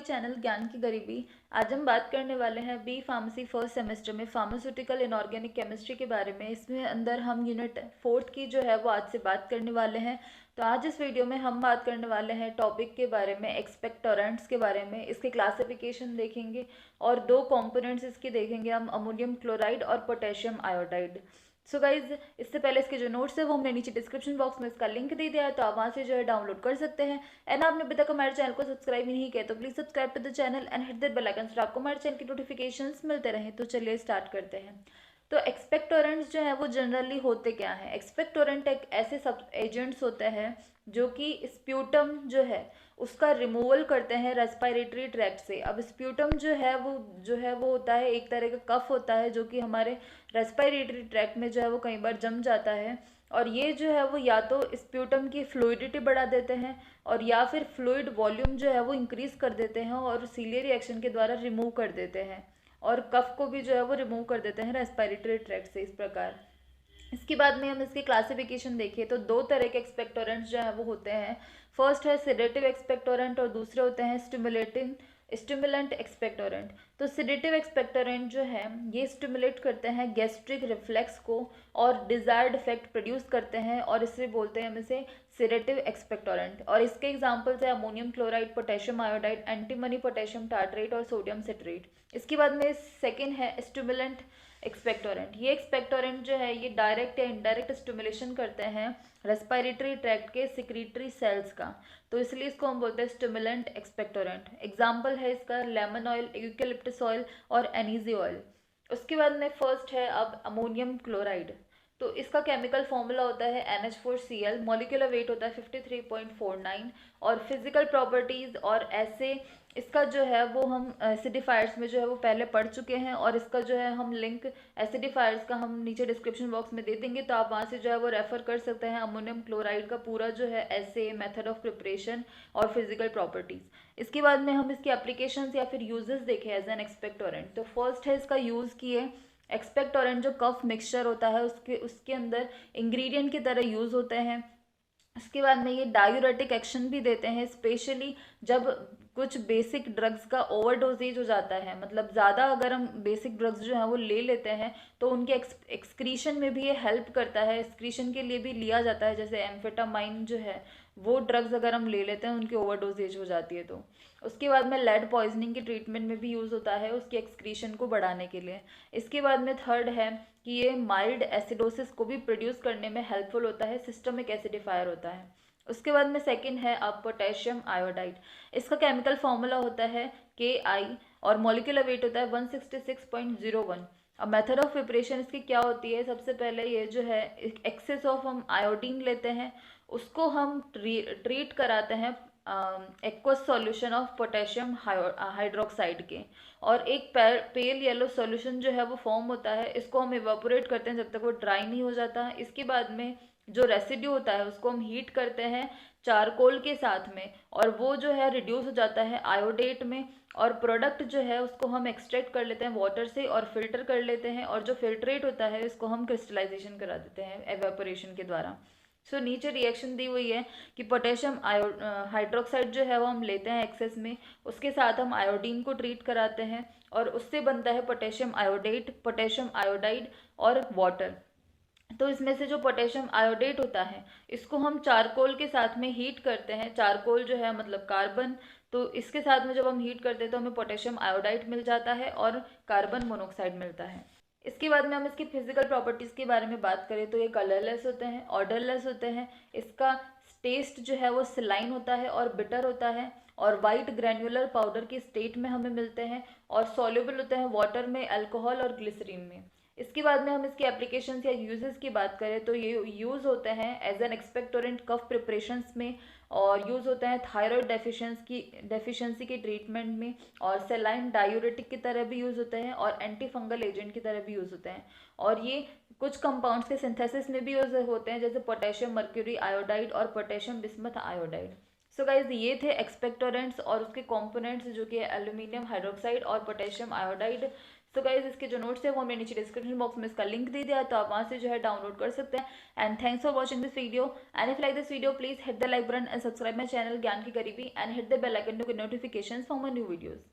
Channel ज्ञान की गरीबी। आज हम बात करने वाले हैं बी फार्मेसी फर्स्ट सेमेस्टर में फार्मास्यूटिकल इनऑर्गेनिक केमिस्ट्री के बारे में। इसमें अंदर हम यूनिट 4 की जो है वो आज से बात करने वाले हैं। तो आज इस वीडियो में हम बात करने वाले हैं टॉपिक के बारे में, एक्सपेक्टोरेंट्स के बारे में, इसके क्लासिफिकेशन देखेंगे और दो कंपोनेंट्स इसके देखेंगे हम, अमोनियम क्लोराइड और पोटेशियम आयोडाइड। सो गाइज, इससे पहले इसके जो नोट्स है वो हमने नीचे डिस्क्रिप्शन बॉक्स में इसका लिंक दे दिया है, तो आप वहाँ से जो है डाउनलोड कर सकते हैं। एंड आपने अभी तक हमारे चैनल को सब्सक्राइब नहीं किया तो please subscribe to the channel and hit the bell icon so आपको हमारे चैनल की नोटिफिकेशंस मिलते रहें। तो चलिए स्टार्ट करते हैं। तो एक्सपेक्टोरेंट्स जो है वो जनरली होते क्या हैं? एक्सपेक्टोरेंट एक ऐसे सब एजेंट्स होते हैं जो कि स्प्यूटम जो है उसका रिमूवल करते हैं रेस्पिरेटरी ट्रैक्ट से। अब स्प्यूटम जो है वो होता है एक तरह का कफ होता है जो कि हमारे रेस्पिरेटरी ट्रैक्ट में जो है वो कई बार जम जाता है, और ये जो है वो या तो स्प्यूटम की फ्लूइडिटी बढ़ा देते हैं और या फिर फ्लूइड वॉल्यूम जो है वो इंक्रीज कर देते हैं और सीलियरी रिएक्शन के द्वारा रिमूव कर देते हैं, और कफ को भी जो है वो रिमूव कर देते हैं रेस्पिरेटरी ट्रैक्ट से। इस प्रकार इसके बाद में हम इसकी क्लासिफिकेशन देखिए तो दो तरह के एक्सपेक्टोरेंट्स जो है वो होते हैं। फर्स्ट है सेडेटिव एक्सपेक्टोरेंट और दूसरे होते हैं स्टिमुलेंट एक्सपेक्टोरेंट। तो सेडेटिव एक्सपेक्टोरेंट जो है ये स्टिमुलेट करते हैं गैस्ट्रिक रिफ्लेक्स को और डिजायर्ड इफेक्ट प्रोड्यूस करते हैं, और इससे बोलते हैं हम इसे सेडेटिव एक्सपेक्टोरेंट। और इसके एग्जांपल्स है ammonium chloride, potassium iodide, antimony potassium tartrate और सोडियम सिट्रेट। इसके बाद में सेकेंड है स्टिमुलेंट एक्सपेक्टोरेंट। ये एक्सपेक्टोरेंट जो है ये डायरेक्ट या इनडायरेक्ट स्टिमुलेशन करते हैं रेस्पिरेटरी ट्रैक्ट के सिक्रीटरी सेल्स का, तो इसलिए इसको हम बोलते हैं स्टिमुलेंट एक्सपेक्टोरेंट। एग्जाम्पल है इसका लेमन ऑयल, यूकेलिप्टस ऑयल और एनीजी ऑयल। उसके बाद में फर्स्ट है अब अमोनियम क्लोराइड। तो इसका केमिकल फॉर्मूला होता है NH4Cl, मॉलिक्यूलर वेट होता है 53.49, और फिजिकल प्रॉपर्टीज और ऐसे इसका जो है वो हम एसिडिफायर्स में जो है वो पहले पढ़ चुके हैं, और इसका जो है हम लिंक एसिडिफायर्स का हम नीचे डिस्क्रिप्शन बॉक्स में दे देंगे, तो आप वहाँ से जो है वो रेफर कर सकते हैं अमोनियम क्लोराइड का पूरा जो है ऐसे मेथड ऑफ प्रिपरेशन और फिजिकल प्रॉपर्टीज। इसके बाद में हम इसकी एप्लीकेशंस या फिर यूजेस देखें एज एन एक्सपेक्टोरेंट। तो फर्स्ट है इसका यूज़ किए एक्सपेक्टोरेंट जो कफ मिक्सचर होता है उसके अंदर इंग्रेडिएंट की तरह यूज़ होते हैं। इसके बाद में ये डायूरेटिक एक्शन भी देते हैं, स्पेशली जब कुछ बेसिक ड्रग्स का ओवरडोजेज हो जाता है, मतलब ज़्यादा अगर हम बेसिक ड्रग्स जो हैं वो ले लेते हैं तो उनके एक्सक्रीशन में भी ये हेल्प करता है, एक्सक्रीशन के लिए भी लिया जाता है। जैसे एम्फेटामाइन जो है वो ड्रग्स अगर हम ले लेते हैं उनकी ओवरडोजेज हो जाती है तो। उसके बाद में लेड पॉइजनिंग के ट्रीटमेंट में भी यूज़ होता है उसके एक्सक्रीशन को बढ़ाने के लिए। इसके बाद में थर्ड है कि ये माइल्ड एसिडोसिस को भी प्रोड्यूस करने में हेल्पफुल होता है, सिस्टमिक एसिडिफायर होता है। उसके बाद में सेकंड है अब पोटेशियम आयोडाइड। इसका केमिकल फॉर्मूला होता है Ki और मॉलिक्यूलर वेट होता है 166.01। अब मेथड ऑफ प्रिपरेशन इसकी क्या होती है? सबसे पहले ये जो है एक्सेस ऑफ हम आयोडीन लेते हैं, उसको हम ट्रीट कराते हैं aqueous solution of potassium hydroxide के, और एक पेल येलो सॉल्यूशन जो है वो फॉर्म होता है, इसको हम इवापोरेट करते हैं जब तक वो ड्राई नहीं हो जाता। इसके बाद में जो रेसिड्यू होता है उसको हम हीट करते हैं चारकोल के साथ में, और वो जो है रिड्यूस हो जाता है आयोडेट में, और प्रोडक्ट जो है उसको हम एक्सट्रैक्ट कर लेते हैं वाटर से और फिल्टर कर लेते हैं, और जो फिल्ट्रेट होता है इसको हम क्रिस्टलाइजेशन करा देते हैं एवेपोरेशन के द्वारा। सो नीचे रिएक्शन दी हुई है कि पोटेशियम हाइड्रोक्साइड जो है वो हम लेते हैं एक्सेस में, उसके साथ हम आयोडीन को ट्रीट कराते हैं और उससे बनता है पोटेशियम आयोडेट, पोटेशियम आयोडाइड और वाटर। तो इसमें से जो पोटेशियम आयोडेट होता है इसको हम चारकोल के साथ में हीट करते हैं। चारकोल जो है मतलब कार्बन, तो इसके साथ में जब हम हीट करते हैं तो हमें पोटेशियम आयोडाइड मिल जाता है और कार्बन मोनोऑक्साइड मिलता है। इसके बाद में हम इसकी फिजिकल प्रॉपर्टीज़ के बारे में बात करें तो ये कलरलेस होते हैं, ऑर्डरलेस होते हैं, इसका टेस्ट जो है वो सिलाइन होता है और बिटर होता है, और वाइट ग्रैन्युलर पाउडर की स्टेट में हमें मिलते हैं, और सॉल्युबल होते हैं वाटर में, अल्कोहल और ग्लिसरीन में। इसके बाद में हम इसकी एप्लीकेशंस या यूजेस की बात करें तो ये यूज़ होते हैं as an expectorant cough preparations में, और यूज़ होते हैं थायराइड डेफिशिएंसी की ट्रीटमेंट में, और सेलाइन डायूरेटिक की तरह भी यूज़ होते हैं, और एंटी फंगल एजेंट की तरह भी यूज़ होते हैं, और ये कुछ कंपाउंड्स के सिंथेसिस में भी यूज होते हैं जैसे पोटेशियम मर्क्यूरी आयोडाइड और potassium bismuth iodide. So guys, ये थे एक्सपेक्टोरेंट्स और उसके कंपोनेंट्स जो कि एल्यूमिनियम हाइड्रोक्साइड और पोटेशियम आयोडाइड। सो गाइज इसके जो नोट्स है वो हमने नीचे डिस्क्रिप्शन बॉक्स में इसका लिंक दे दिया, तो आप वहाँ से जो है डाउनलोड कर सकते हैं। And thanks for watching this video, and if like this video please hit the like button and subscribe my channel ज्ञान की गरीबी, and hit the bell icon to get notifications for my new videos.